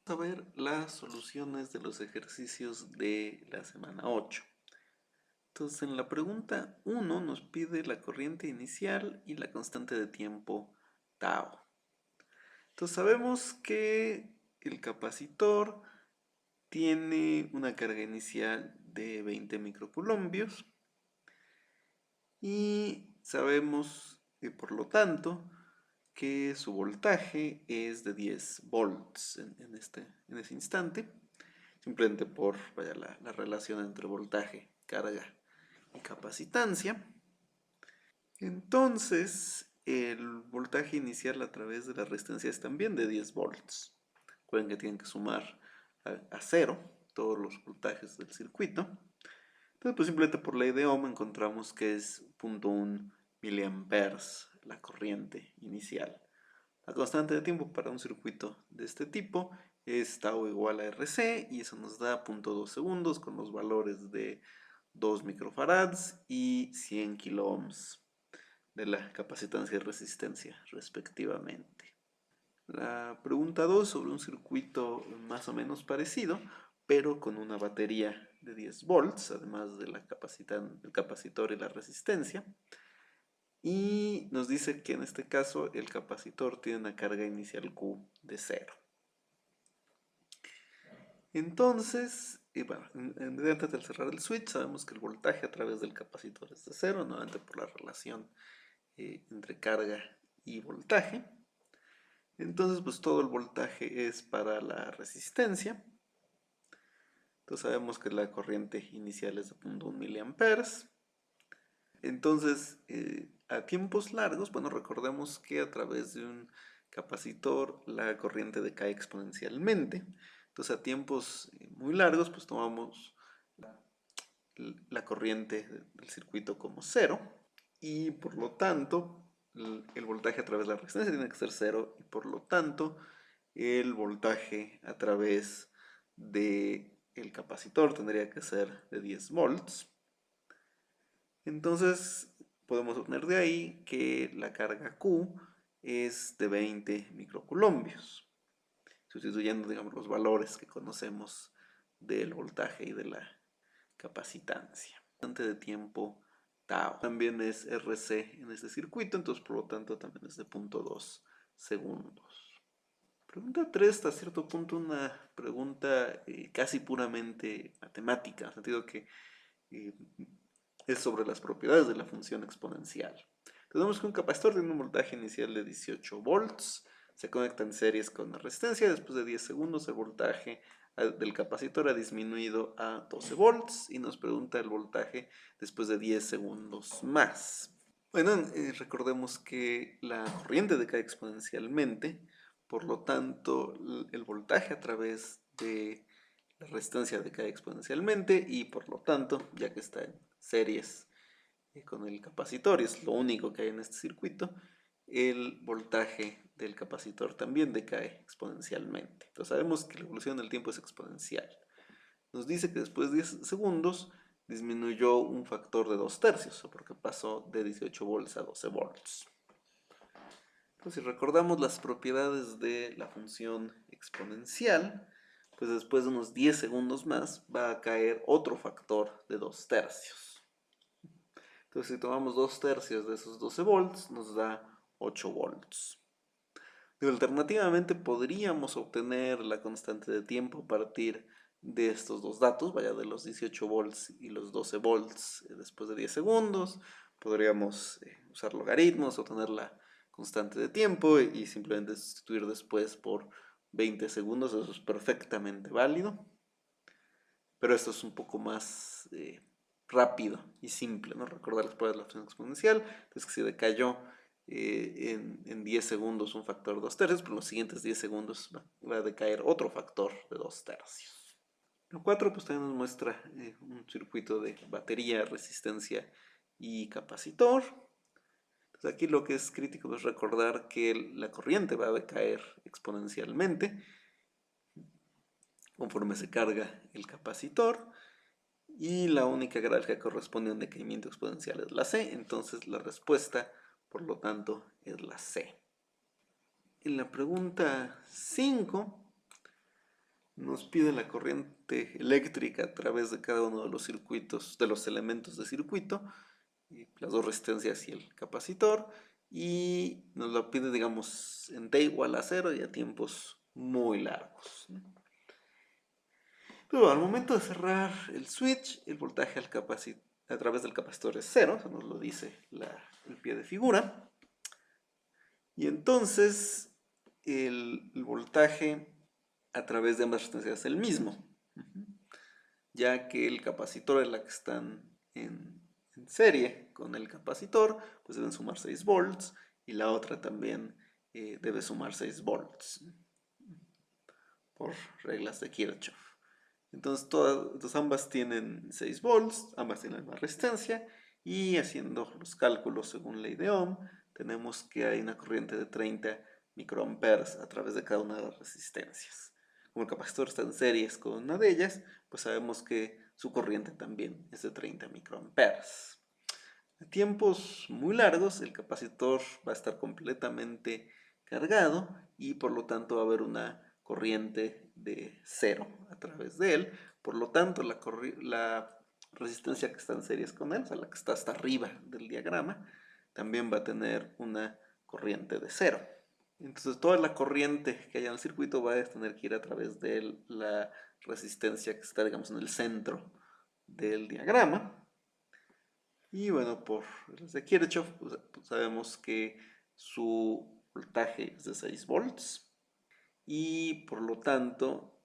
A ver las soluciones de los ejercicios de la semana 8. Entonces en la pregunta 1 nos pide la corriente inicial y la constante de tiempo tau. Entonces sabemos que el capacitor tiene una carga inicial de 20 microcoulombios y sabemos que por lo tanto que su voltaje es de 10 volts en ese instante, simplemente por la relación entre voltaje, carga y capacitancia. Entonces, el voltaje inicial a través de la resistencia es también de 10 volts. Recuerden que tienen que sumar a 0 todos los voltajes del circuito. Entonces, pues simplemente por ley de Ohm encontramos que es 0.1 miliamperes la corriente inicial. La constante de tiempo para un circuito de este tipo es tau igual a RC y eso nos da 0.2 segundos con los valores de 2 microfarads y 100 kiloohms de la capacitancia y resistencia respectivamente. La pregunta 2 sobre un circuito más o menos parecido, pero con una batería de 10 volts, además del capacitor y la resistencia. Y nos dice que en este caso el capacitor tiene una carga inicial Q de 0. Entonces, bueno, antes de cerrar el switch, sabemos que el voltaje a través del capacitor es de 0, nuevamente por la relación entre carga y voltaje. Entonces, pues todo el voltaje es para la resistencia. Entonces sabemos que la corriente inicial es de 0.1 miliamperes. Entonces, a tiempos largos, bueno, recordemos que a través de un capacitor la corriente decae exponencialmente. Entonces, a tiempos muy largos, pues tomamos la corriente del circuito como 0 y por lo tanto el voltaje a través de la resistencia tiene que ser 0 y por lo tanto el voltaje a través del capacitor tendría que ser de 10 volts. Entonces podemos obtener de ahí que la carga Q es de 20 microcoulombios, sustituyendo, digamos, los valores que conocemos del voltaje y de la capacitancia. Constante de tiempo tau también es RC en este circuito, entonces por lo tanto también es de 0.2 segundos. Pregunta 3, hasta cierto punto una pregunta casi puramente matemática, en el sentido que es sobre las propiedades de la función exponencial. Tenemos que un capacitor tiene un voltaje inicial de 18 volts, se conecta en series con la resistencia, después de 10 segundos el voltaje del capacitor ha disminuido a 12 volts y nos pregunta el voltaje después de 10 segundos más. Bueno, recordemos que la corriente decae exponencialmente, por lo tanto el voltaje a través de la resistencia decae exponencialmente y por lo tanto, ya que está en series con el capacitor y es lo único que hay en este circuito, el voltaje del capacitor también decae exponencialmente. Entonces sabemos que la evolución del tiempo es exponencial. Nos dice que después de 10 segundos disminuyó un factor de 2/3, porque pasó de 18 volts a 12 volts. Entonces, si recordamos las propiedades de la función exponencial, pues después de unos 10 segundos más va a caer otro factor de 2/3. Entonces, si tomamos 2/3 de esos 12 volts, nos da 8 volts. Pero alternativamente podríamos obtener la constante de tiempo a partir de estos dos datos, vaya, de los 18 volts y los 12 volts después de 10 segundos. Podríamos usar logaritmos, obtener la constante de tiempo y simplemente sustituir después por 20 segundos, eso es perfectamente válido. Pero esto es un poco más rápido y simple, ¿no? Recordar las pruebas de la función exponencial, entonces que si decayó en 10 segundos un factor de 2/3, pero en los siguientes 10 segundos va a decaer otro factor de 2/3. El 4 pues también nos muestra un circuito de batería, resistencia y capacitor. Entonces aquí lo que es crítico es recordar que la corriente va a decaer exponencialmente conforme se carga el capacitor. Y la única gráfica que corresponde a un decaimiento exponencial es la C, entonces la respuesta, por lo tanto, es la C. En la pregunta 5 nos pide la corriente eléctrica a través de cada uno de los circuitos, de los elementos de circuito, y las dos resistencias y el capacitor, y nos lo pide, digamos, en t igual a 0 y a tiempos muy largos, ¿no? Pero al momento de cerrar el switch, el voltaje a través del capacitor es 0, eso nos lo dice el pie de figura. Y entonces el voltaje a través de ambas resistencias es el mismo, ya que el capacitor es la que están en serie con el capacitor, pues deben sumar 6 volts, y la otra también debe sumar 6 volts por reglas de Kirchhoff. Entonces ambas tienen 6 volts, ambas tienen la misma resistencia, y haciendo los cálculos según ley de Ohm, tenemos que hay una corriente de 30 microamperes a través de cada una de las resistencias. Como el capacitor está en series con una de ellas, pues sabemos que su corriente también es de 30 microamperes. A tiempos muy largos, el capacitor va a estar completamente cargado y por lo tanto va a haber una corriente de 0 a través de él. Por lo tanto, la resistencia que está en series con él, o sea, la que está hasta arriba del diagrama, también va a tener una corriente de 0. Entonces, toda la corriente que haya en el circuito va a tener que ir a través de la resistencia que está, digamos, en el centro del diagrama. Y bueno, por reglas de Kirchhoff, pues sabemos que su voltaje es de 6 volts y por lo tanto